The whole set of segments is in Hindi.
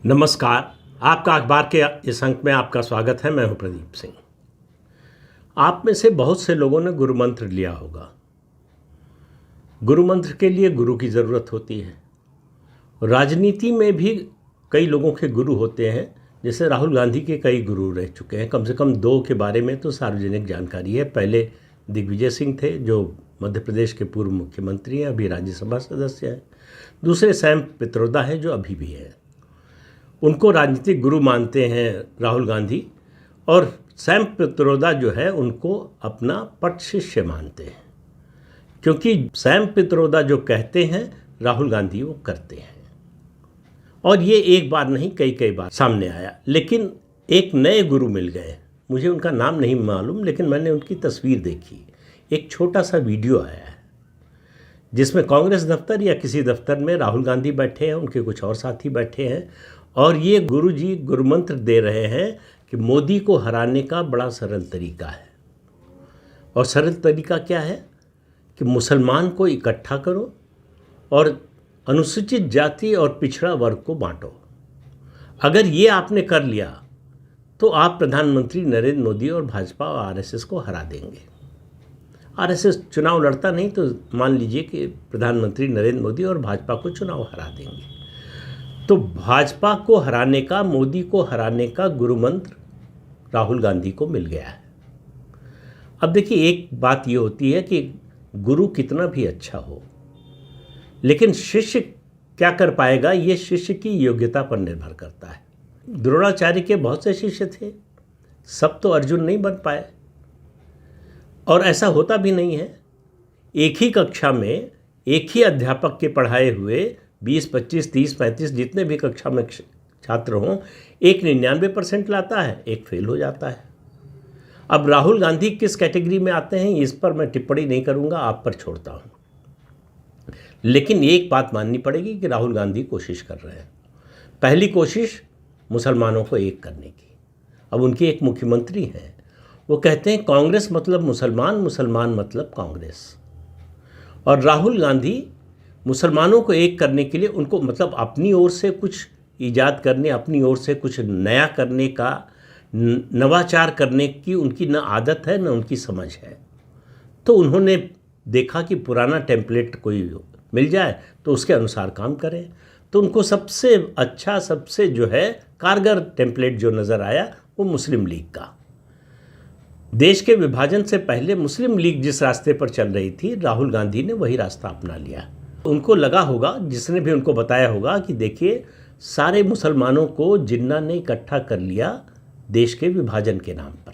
नमस्कार। आपका अखबार के इस अंक में आपका स्वागत है। मैं हूं प्रदीप सिंह। आप में से बहुत से लोगों ने गुरु मंत्र लिया होगा। गुरु मंत्र के लिए गुरु की ज़रूरत होती है। राजनीति में भी कई लोगों के गुरु होते हैं। जैसे राहुल गांधी के कई गुरु रह चुके हैं। कम से कम दो के बारे में तो सार्वजनिक जानकारी है। पहले दिग्विजय सिंह थे, जो मध्य प्रदेश के पूर्व मुख्यमंत्री हैं, अभी राज्यसभा सदस्य हैं। दूसरे सैम पित्रोदा हैं, जो अभी भी हैं। उनको राजनीतिक गुरु मानते हैं राहुल गांधी, और सैम पित्रोदा जो है उनको अपना पट शिष्य मानते हैं, क्योंकि सैम पित्रोदा जो कहते हैं राहुल गांधी वो करते हैं। और ये एक बार नहीं, कई कई बार सामने आया। लेकिन एक नए गुरु मिल गए। मुझे उनका नाम नहीं मालूम, लेकिन मैंने उनकी तस्वीर देखी। एक छोटा सा वीडियो आया है जिसमें कांग्रेस दफ्तर या किसी दफ्तर में राहुल गांधी बैठे हैं, उनके कुछ और साथी बैठे हैं, और ये गुरुजी गुरुमंत्र दे रहे हैं कि मोदी को हराने का बड़ा सरल तरीका है। और सरल तरीका क्या है कि मुसलमान को इकट्ठा करो और अनुसूचित जाति और पिछड़ा वर्ग को बांटो। अगर ये आपने कर लिया तो आप प्रधानमंत्री नरेंद्र मोदी और भाजपा और आरएसएस को हरा देंगे। आरएसएस चुनाव लड़ता नहीं तो मान लीजिए कि प्रधानमंत्री नरेंद्र मोदी और भाजपा को चुनाव हरा देंगे। तो भाजपा को हराने का, मोदी को हराने का गुरु मंत्र राहुल गांधी को मिल गया है। अब देखिए, एक बात ये होती है कि गुरु कितना भी अच्छा हो, लेकिन शिष्य क्या कर पाएगा, ये शिष्य की योग्यता पर निर्भर करता है। द्रोणाचार्य के बहुत से शिष्य थे, सब तो अर्जुन नहीं बन पाए, और ऐसा होता भी नहीं है। एक ही कक्षा में एक ही अध्यापक के पढ़ाए हुए 20, 25, 30, 35 जितने भी कक्षा में छात्र हों, एक 99% लाता है, एक फेल हो जाता है। अब राहुल गांधी किस कैटेगरी में आते हैं इस पर मैं टिप्पणी नहीं करूंगा, आप पर छोड़ता हूं। लेकिन एक बात माननी पड़ेगी कि राहुल गांधी कोशिश कर रहे हैं। पहली कोशिश मुसलमानों को एक करने की। अब उनके एक मुख्यमंत्री हैं, वो कहते हैं कांग्रेस मतलब मुसलमान, मुसलमान मतलब कांग्रेस। और राहुल गांधी मुसलमानों को एक करने के लिए उनको मतलब अपनी ओर से कुछ ईजाद करने, अपनी ओर से कुछ नया करने का, नवाचार करने की उनकी न आदत है न उनकी समझ है। तो उन्होंने देखा कि पुराना टेम्पलेट कोई मिल जाए तो उसके अनुसार काम करें। तो उनको सबसे अच्छा, सबसे जो है कारगर टेम्पलेट जो नज़र आया वो मुस्लिम लीग का। देश के विभाजन से पहले मुस्लिम लीग जिस रास्ते पर चल रही थी, राहुल गांधी ने वही रास्ता अपना लिया। उनको लगा होगा, जिसने भी उनको बताया होगा, कि देखिए सारे मुसलमानों को जिन्ना ने इकट्ठा कर लिया देश के विभाजन के नाम पर,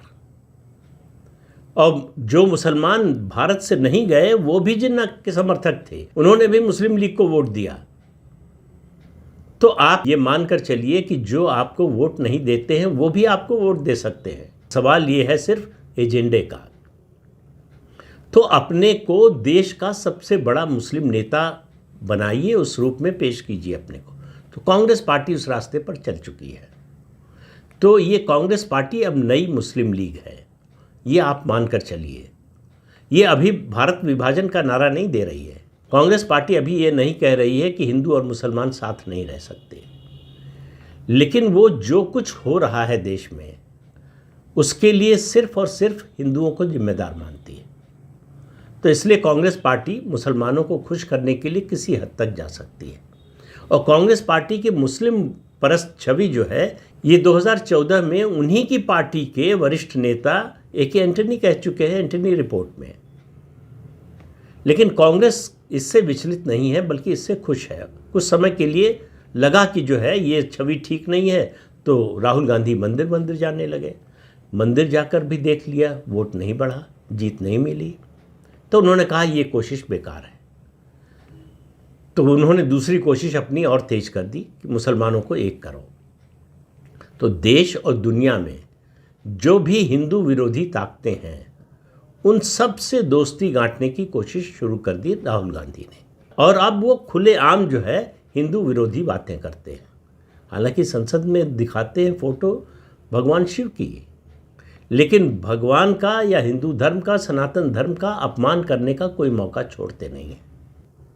और जो मुसलमान भारत से नहीं गए वो भी जिन्ना के समर्थक थे, उन्होंने भी मुस्लिम लीग को वोट दिया। तो आप ये मानकर चलिए कि जो आपको वोट नहीं देते हैं वो भी आपको वोट दे सकते हैं। सवाल ये है सिर्फ एजेंडे का। तो अपने को देश का सबसे बड़ा मुस्लिम नेता बनाइए, उस रूप में पेश कीजिए अपने को। तो कांग्रेस पार्टी उस रास्ते पर चल चुकी है। तो ये कांग्रेस पार्टी अब नई मुस्लिम लीग है, ये आप मानकर चलिए। ये अभी भारत विभाजन का नारा नहीं दे रही है। कांग्रेस पार्टी अभी ये नहीं कह रही है कि हिंदू और मुसलमान साथ नहीं रह सकते। लेकिन वो जो कुछ हो रहा है देश में, उसके लिए सिर्फ और सिर्फ हिंदुओं को जिम्मेदार मानती है। तो इसलिए कांग्रेस पार्टी मुसलमानों को खुश करने के लिए किसी हद तक जा सकती है। और कांग्रेस पार्टी की मुस्लिम परस्त छवि जो है, ये 2014 में उन्हीं की पार्टी के वरिष्ठ नेता ए.के. एंटनी कह चुके हैं एंटनी रिपोर्ट में। लेकिन कांग्रेस इससे विचलित नहीं है, बल्कि इससे खुश है। कुछ समय के लिए लगा कि जो है ये छवि ठीक नहीं है, तो राहुल गांधी मंदिर मंदिर जाने लगे। मंदिर जाकर भी देख लिया, वोट नहीं बढ़ा, जीत नहीं मिली। तो उन्होंने कहा ये कोशिश बेकार है। तो उन्होंने दूसरी कोशिश अपनी और तेज कर दी कि मुसलमानों को एक करो। तो देश और दुनिया में जो भी हिंदू विरोधी ताकतें हैं, उन सब से दोस्ती गांठने की कोशिश शुरू कर दी राहुल गांधी ने। और अब वो खुलेआम जो है हिंदू विरोधी बातें करते हैं। हालांकि संसद में दिखाते हैं फोटो भगवान शिव की, लेकिन भगवान का या हिंदू धर्म का, सनातन धर्म का अपमान करने का कोई मौका छोड़ते नहीं हैं।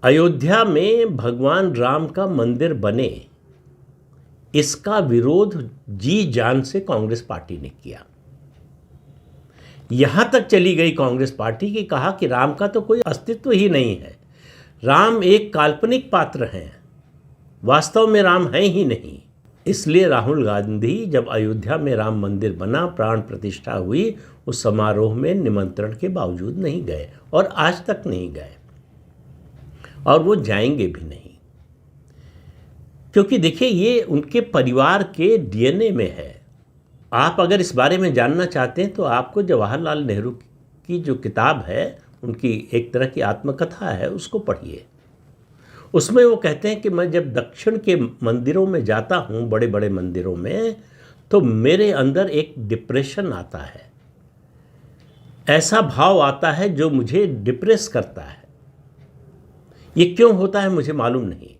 अयोध्या में भगवान राम का मंदिर बने, इसका विरोध जी जान से कांग्रेस पार्टी ने किया। यहां तक चली गई कांग्रेस पार्टी कि कहा कि राम का तो कोई अस्तित्व ही नहीं है, राम एक काल्पनिक पात्र हैं, वास्तव में राम है ही नहीं। इसलिए राहुल गांधी जब अयोध्या में राम मंदिर बना, प्राण प्रतिष्ठा हुई, उस समारोह में निमंत्रण के बावजूद नहीं गए और आज तक नहीं गए और वो जाएंगे भी नहीं, क्योंकि देखिए ये उनके परिवार के डीएनए में है। आप अगर इस बारे में जानना चाहते हैं तो आपको जवाहरलाल नेहरू की जो किताब है, उनकी एक तरह की आत्मकथा है, उसको पढ़िए। उसमें वो कहते हैं कि मैं जब दक्षिण के मंदिरों में जाता हूँ, बड़े बड़े मंदिरों में, तो मेरे अंदर एक डिप्रेशन आता है, ऐसा भाव आता है जो मुझे डिप्रेस करता है। ये क्यों होता है मुझे मालूम नहीं,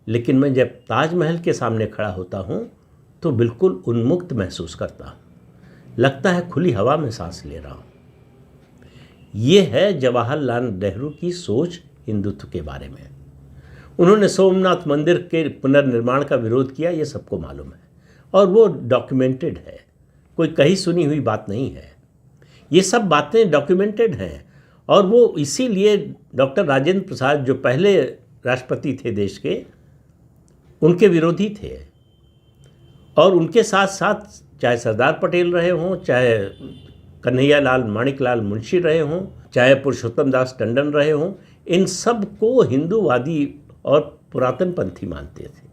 लेकिन मैं जब ताजमहल के सामने खड़ा होता हूँ तो बिल्कुल उन्मुक्त महसूस करता हूँ, लगता है खुली हवा में सांस ले रहा हूँ। ये है जवाहरलाल नेहरू की सोच हिंदुत्व के बारे में। उन्होंने सोमनाथ मंदिर के पुनर्निर्माण का विरोध किया, ये सबको मालूम है और वो डॉक्यूमेंटेड है, कोई कहीं सुनी हुई बात नहीं है। ये सब बातें डॉक्यूमेंटेड हैं और वो इसीलिए डॉक्टर राजेंद्र प्रसाद जो पहले राष्ट्रपति थे देश के, उनके विरोधी थे। और उनके साथ साथ चाहे सरदार पटेल रहे हों, चाहे कन्हैयालाल माणिकलाल मुंशी रहे हों, चाहे पुरुषोत्तम दास टंडन रहे हों, इन सब को हिंदूवादी और पुरातनपंथी मानते थे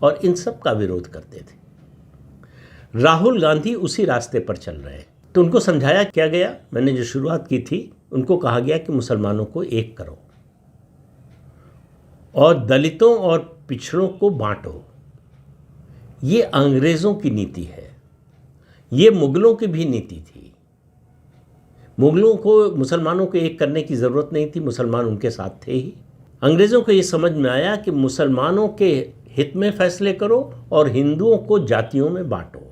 और इन सब का विरोध करते थे। राहुल गांधी उसी रास्ते पर चल रहे हैं। तो उनको समझाया क्या गया, मैंने जो शुरुआत की थी, उनको कहा गया कि मुसलमानों को एक करो और दलितों और पिछड़ों को बांटो। ये अंग्रेज़ों की नीति है, ये मुगलों की भी नीति थी। मुगलों को मुसलमानों को एक करने की ज़रूरत नहीं थी, मुसलमान उनके साथ थे ही। अंग्रेज़ों को ये समझ में आया कि मुसलमानों के हित में फैसले करो और हिंदुओं को जातियों में बांटो।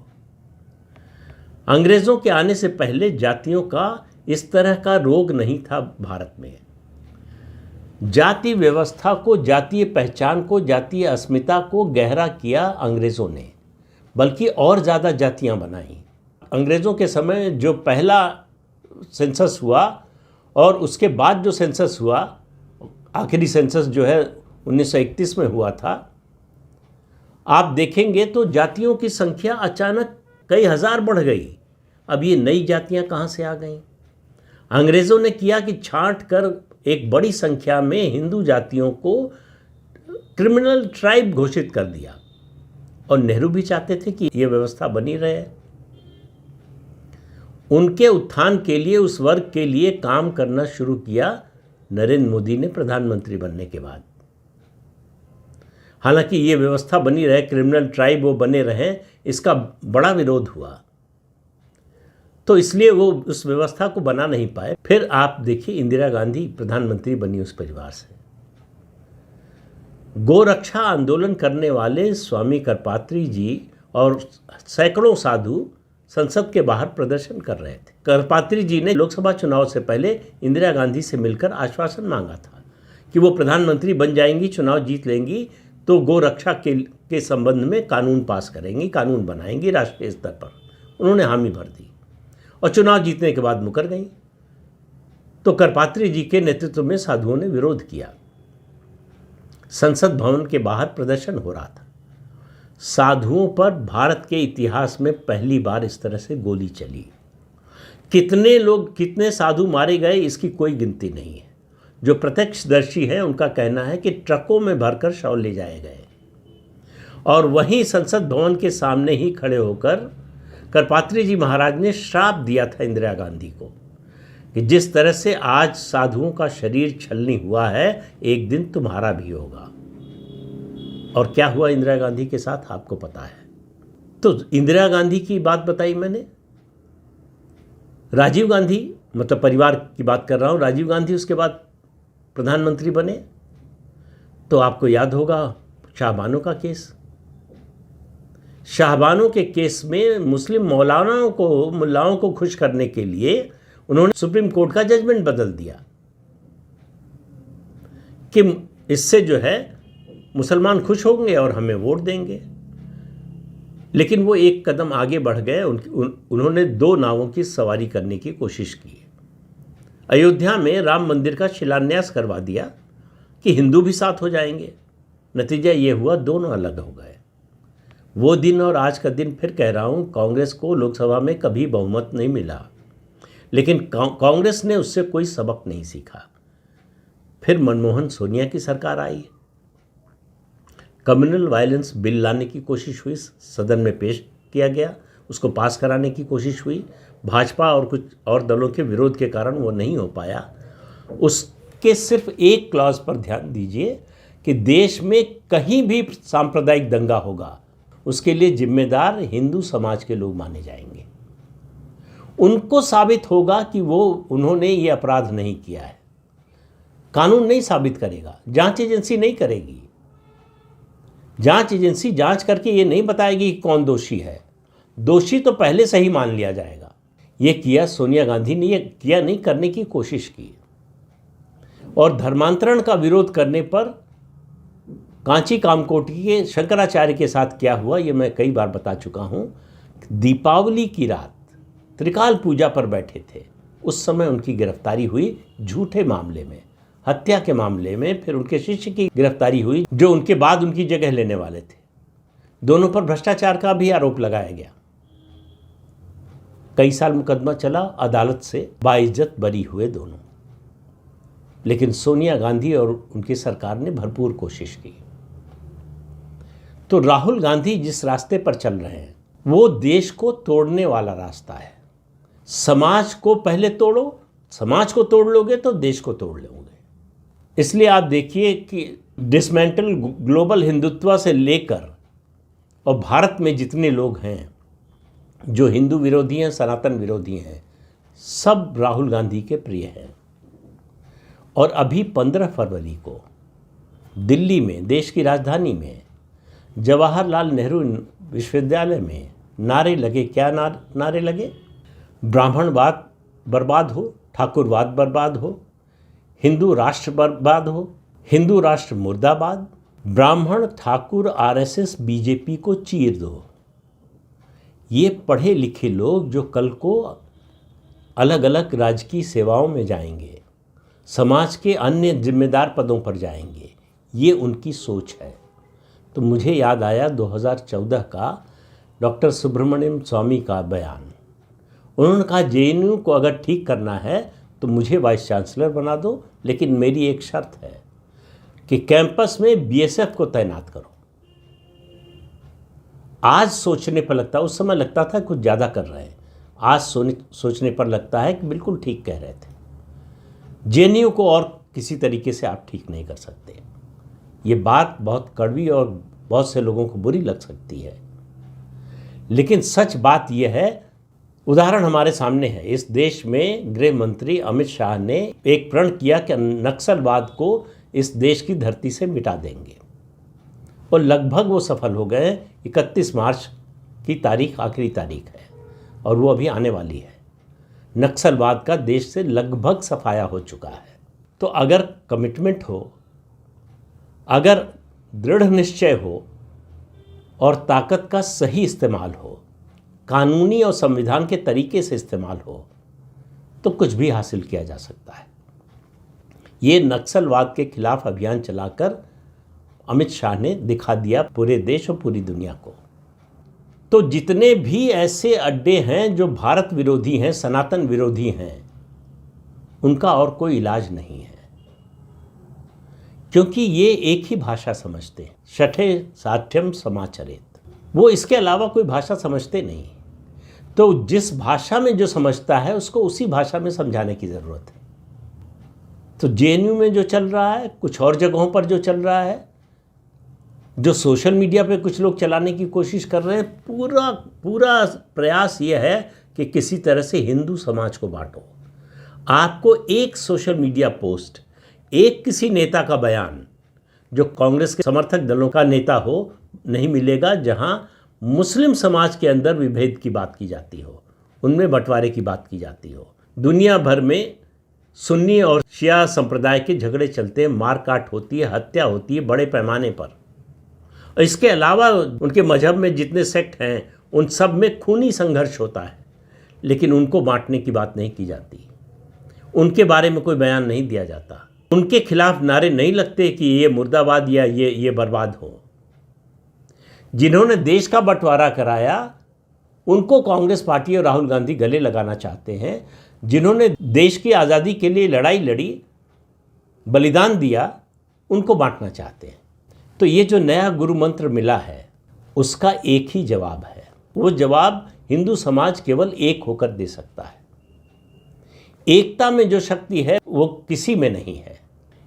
अंग्रेज़ों के आने से पहले जातियों का इस तरह का रोग नहीं था भारत में। जाति व्यवस्था को, जातीय पहचान को, जातीय अस्मिता को गहरा किया अंग्रेज़ों ने, बल्कि और ज़्यादा जातियां बनाई। अंग्रेज़ों के समय जो पहला सेंसस हुआ और उसके बाद जो सेंसस हुआ, आखिरी सेंसस जो है 1931 में हुआ था, आप देखेंगे तो जातियों की संख्या अचानक कई हजार बढ़ गई। अब ये नई जातियां कहाँ से आ गईं? अंग्रेज़ों ने किया कि छांट कर एक बड़ी संख्या में हिंदू जातियों को क्रिमिनल ट्राइब घोषित कर दिया और नेहरू भी चाहते थे कि यह व्यवस्था बनी रहे। उनके उत्थान के लिए, उस वर्ग के लिए काम करना शुरू किया नरेंद्र मोदी ने प्रधानमंत्री बनने के बाद। हालांकि ये व्यवस्था बनी रहे, क्रिमिनल ट्राइब वो बने रहे, इसका बड़ा विरोध हुआ, तो इसलिए वो उस व्यवस्था को बना नहीं पाए। फिर आप देखिए इंदिरा गांधी प्रधानमंत्री बनी उस परिवार से। गोरक्षा आंदोलन करने वाले स्वामी करपात्री जी और सैकड़ों साधु संसद के बाहर प्रदर्शन कर रहे थे। करपात्री जी ने लोकसभा चुनाव से पहले इंदिरा गांधी से मिलकर आश्वासन मांगा था कि वो प्रधानमंत्री बन जाएंगी, चुनाव जीत लेंगी तो गोरक्षा के संबंध में कानून पास करेंगी, कानून बनाएंगी राष्ट्रीय स्तर पर। उन्होंने हामी भर दी और चुनाव जीतने के बाद मुकर गई। तो करपात्री जी के नेतृत्व में साधुओं ने विरोध किया। संसद भवन के बाहर प्रदर्शन हो रहा था। साधुओं पर भारत के इतिहास में पहली बार इस तरह से गोली चली। कितने लोग, कितने साधु मारे गए, इसकी कोई गिनती नहीं है। जो प्रत्यक्षदर्शी हैं उनका कहना है कि ट्रकों में भरकर शव ले जाए गए और वहीं संसद भवन के सामने ही खड़े होकर करपात्री जी महाराज ने श्राप दिया था इंदिरा गांधी को कि जिस तरह से आज साधुओं का शरीर छलनी हुआ है, एक दिन तुम्हारा भी होगा। और क्या हुआ इंदिरा गांधी के साथ आपको पता है। तो इंदिरा गांधी की बात बताई मैंने। राजीव गांधी, मतलब परिवार की बात कर रहा हूँ, राजीव गांधी उसके बाद प्रधानमंत्री बने। तो आपको याद होगा शाहबानो का केस। शाहबानो के केस में मुस्लिम मुल्लाओं को खुश करने के लिए उन्होंने सुप्रीम कोर्ट का जजमेंट बदल दिया कि इससे जो है मुसलमान खुश होंगे और हमें वोट देंगे। लेकिन वो एक कदम आगे बढ़ गए। उन्होंने 2 नावों की सवारी करने की कोशिश की। अयोध्या में राम मंदिर का शिलान्यास करवा दिया कि हिंदू भी साथ हो जाएंगे। नतीजा ये हुआ, दोनों अलग हो गए। वो दिन और आज का दिन, फिर कह रहा हूँ, कांग्रेस को लोकसभा में कभी बहुमत नहीं मिला, लेकिन कांग्रेस ने उससे कोई सबक नहीं सीखा। फिर मनमोहन सोनिया की सरकार आई, कम्युनल वायलेंस बिल लाने की कोशिश हुई, सदन में पेश किया गया, उसको पास कराने की कोशिश हुई। भाजपा और कुछ और दलों के विरोध के कारण वो नहीं हो पाया। उसके सिर्फ एक क्लॉज पर ध्यान दीजिए कि देश में कहीं भी सांप्रदायिक दंगा होगा, उसके लिए जिम्मेदार हिंदू समाज के लोग माने जाएंगे। उनको साबित होगा कि उन्होंने ये अपराध नहीं किया है। कानून नहीं साबित करेगा, जांच एजेंसी नहीं करेगी। जांच एजेंसी जांच करके ये नहीं बताएगी कि कौन दोषी है। दोषी तो पहले से ही मान लिया जाएगा। ये किया सोनिया गांधी ने, ये किया नहीं, करने की कोशिश की। और धर्मांतरण का विरोध करने पर कांची कामकोटी के शंकराचार्य के साथ क्या हुआ, ये मैं कई बार बता चुका हूँ। दीपावली की रात त्रिकाल पूजा पर बैठे थे, उस समय उनकी गिरफ्तारी हुई झूठे मामले में, हत्या के मामले में। फिर उनके शिष्य की गिरफ्तारी हुई जो उनके बाद उनकी जगह लेने वाले थे। दोनों पर भ्रष्टाचार का भी आरोप लगाया गया। कई साल मुकदमा चला, अदालत से बाइज्जत बरी हुए दोनों। लेकिन सोनिया गांधी और उनकी सरकार ने भरपूर कोशिश की। तो राहुल गांधी जिस रास्ते पर चल रहे हैं वो देश को तोड़ने वाला रास्ता है। समाज को पहले तोड़ो, समाज को तोड़ लोगे तो देश को तोड़ लोगे। इसलिए आप देखिए कि डिसमेंटल ग्लोबल हिंदुत्व से लेकर और भारत में जितने लोग हैं जो हिंदू विरोधी हैं, सनातन विरोधी हैं, सब राहुल गांधी के प्रिय हैं। और अभी 15 फरवरी को दिल्ली में, देश की राजधानी में, जवाहरलाल नेहरू विश्वविद्यालय में नारे लगे। क्या नारे लगे? ब्राह्मणवाद बर्बाद हो, ठाकुरवाद बर्बाद हो, हिंदू राष्ट्र बर्बाद हो, हिंदू राष्ट्र मुर्दाबाद, ब्राह्मण ठाकुर आरएसएस बीजेपी को चीर दो। ये पढ़े लिखे लोग जो कल को अलग अलग राजकीय सेवाओं में जाएंगे, समाज के अन्य जिम्मेदार पदों पर जाएंगे, ये उनकी सोच है। तो मुझे याद आया 2014 का डॉक्टर सुब्रमण्यम स्वामी का बयान। उन्होंने कहा जेएनयू को अगर ठीक करना है तो मुझे वाइस चांसलर बना दो, लेकिन मेरी एक शर्त है कि कैंपस में बीएसएफ को तैनात करो। आज सोचने पर लगता है, उस समय लगता था कुछ ज़्यादा कर रहे हैं, आज सोचने पर लगता है कि बिल्कुल ठीक कह रहे थे। जेएनयू को और किसी तरीके से आप ठीक नहीं कर सकते। ये बात बहुत कड़वी और बहुत से लोगों को बुरी लग सकती है, लेकिन सच बात यह है। उदाहरण हमारे सामने है। इस देश में गृह मंत्री अमित शाह ने एक प्रण किया कि नक्सलवाद को इस देश की धरती से मिटा देंगे, और लगभग वो सफल हो गए। 31 मार्च की तारीख आखिरी तारीख है और वो अभी आने वाली है। नक्सलवाद का देश से लगभग सफाया हो चुका है। तो अगर कमिटमेंट हो, अगर दृढ़ निश्चय हो और ताकत का सही इस्तेमाल हो, कानूनी और संविधान के तरीके से इस्तेमाल हो, तो कुछ भी हासिल किया जा सकता है। ये नक्सलवाद के खिलाफ अभियान चलाकर अमित शाह ने दिखा दिया पूरे देश और पूरी दुनिया को। तो जितने भी ऐसे अड्डे हैं जो भारत विरोधी हैं, सनातन विरोधी हैं, उनका और कोई इलाज नहीं है, क्योंकि ये एक ही भाषा समझते हैं, शठे साठ्यम समाचरेत। वो इसके अलावा कोई भाषा समझते नहीं। तो जिस भाषा में जो समझता है उसको उसी भाषा में समझाने की ज़रूरत है। तो जेएनयू में जो चल रहा है, कुछ और जगहों पर जो चल रहा है, जो सोशल मीडिया पे कुछ लोग चलाने की कोशिश कर रहे हैं, पूरा प्रयास ये है कि किसी तरह से हिंदू समाज को बांटो। आपको एक सोशल मीडिया पोस्ट, एक किसी नेता का बयान जो कांग्रेस के समर्थक दलों का नेता हो नहीं मिलेगा, जहां मुस्लिम समाज के अंदर विभेद की बात की जाती हो, उनमें बंटवारे की बात की जाती हो। दुनिया भर में सुन्नी और शिया संप्रदाय के झगड़े चलते हैं, मारकाट होती है, हत्या होती है बड़े पैमाने पर, और इसके अलावा उनके मजहब में जितने सेक्ट हैं उन सब में खूनी संघर्ष होता है, लेकिन उनको बांटने की बात नहीं की जाती, उनके बारे में कोई बयान नहीं दिया जाता, उनके खिलाफ नारे नहीं लगते कि ये मुर्दाबाद या ये बर्बाद हो। जिन्होंने देश का बंटवारा कराया उनको कांग्रेस पार्टी और राहुल गांधी गले लगाना चाहते हैं। जिन्होंने देश की आज़ादी के लिए लड़ाई लड़ी, बलिदान दिया, उनको बांटना चाहते हैं। तो ये जो नया गुरु मंत्र मिला है उसका एक ही जवाब है। वो जवाब हिंदू समाज केवल एक होकर दे सकता है। एकता में जो शक्ति है वो किसी में नहीं है।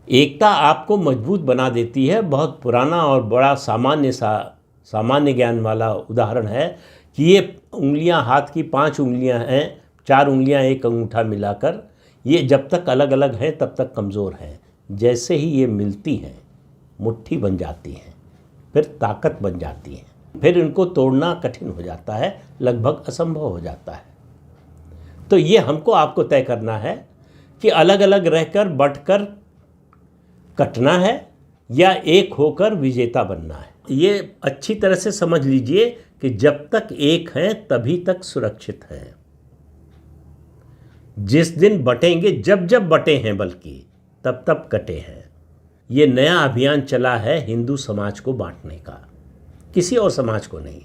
एकता आपको मजबूत बना देती है। बहुत पुराना और बड़ा सामान्य ज्ञान वाला उदाहरण है कि ये उंगलियां, हाथ की 5 उंगलियां हैं, 4 उंगलियां एक अंगूठा मिलाकर, ये जब तक अलग अलग हैं तब तक कमज़ोर हैं। जैसे ही ये मिलती हैं मुट्ठी बन जाती हैं, फिर ताकत बन जाती हैं, फिर इनको तोड़ना कठिन हो जाता है, लगभग असंभव हो जाता है। तो ये हमको आपको तय करना है कि अलग अलग रहकर बंटकर कटना है या एक होकर विजेता बनना है। ये अच्छी तरह से समझ लीजिए कि जब तक एक हैं तभी तक सुरक्षित हैं। जिस दिन बटेंगे, जब बटे हैं बल्कि तब कटे हैं। ये नया अभियान चला है हिंदू समाज को बांटने का, किसी और समाज को नहीं,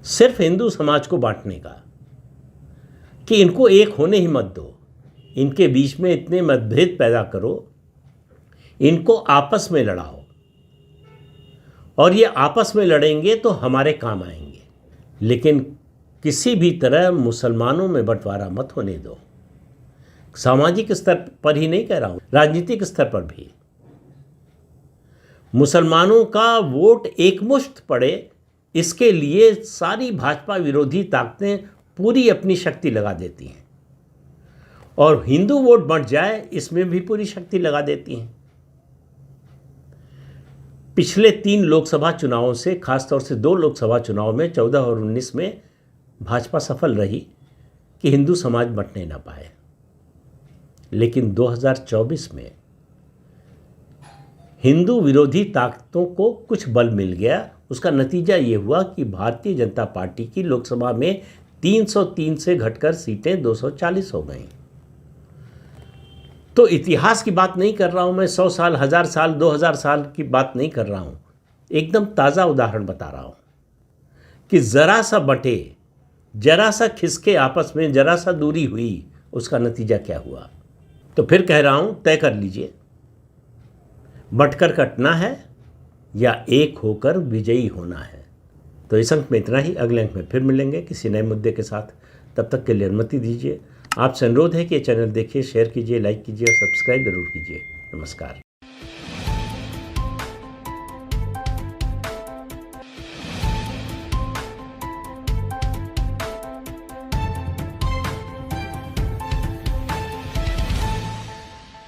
सिर्फ हिंदू समाज को बांटने का, कि इनको एक होने ही मत दो, इनके बीच में इतने मतभेद पैदा करो, इनको आपस में लड़ाओ, और ये आपस में लड़ेंगे तो हमारे काम आएंगे। लेकिन किसी भी तरह मुसलमानों में बंटवारा मत होने दो। सामाजिक स्तर पर ही नहीं कह रहा हूँ, राजनीतिक स्तर पर भी मुसलमानों का वोट एकमुश्त पड़े, इसके लिए सारी भाजपा विरोधी ताकतें पूरी अपनी शक्ति लगा देती हैं, और हिंदू वोट बढ़ जाए इसमें भी पूरी शक्ति लगा देती हैं। पिछले 3 लोकसभा चुनावों से, खासतौर से 2 लोकसभा चुनाव में 14 और 19 में भाजपा सफल रही कि हिंदू समाज बंटने ना पाए। लेकिन 2024 में हिंदू विरोधी ताकतों को कुछ बल मिल गया। उसका नतीजा ये हुआ कि भारतीय जनता पार्टी की लोकसभा में 303 से घटकर सीटें 240 हो गईं। तो इतिहास की बात नहीं कर रहा हूं मैं, 100 साल, 1000 साल, 2000 साल की बात नहीं कर रहा हूं, एकदम ताज़ा उदाहरण बता रहा हूं कि ज़रा सा बटे, जरा सा खिसके, आपस में जरा सा दूरी हुई, उसका नतीजा क्या हुआ। तो फिर कह रहा हूं, तय कर लीजिए, बंटकर कटना है या एक होकर विजयी होना है। तो इस अंक में इतना ही। अगले अंक में फिर मिलेंगे किसी नए मुद्दे के साथ। तब तक के लिए अनुमति दीजिए। आपसे अनुरोध है कि ये चैनल देखिए, शेयर कीजिए, लाइक कीजिए और सब्सक्राइब जरूर कीजिए। नमस्कार।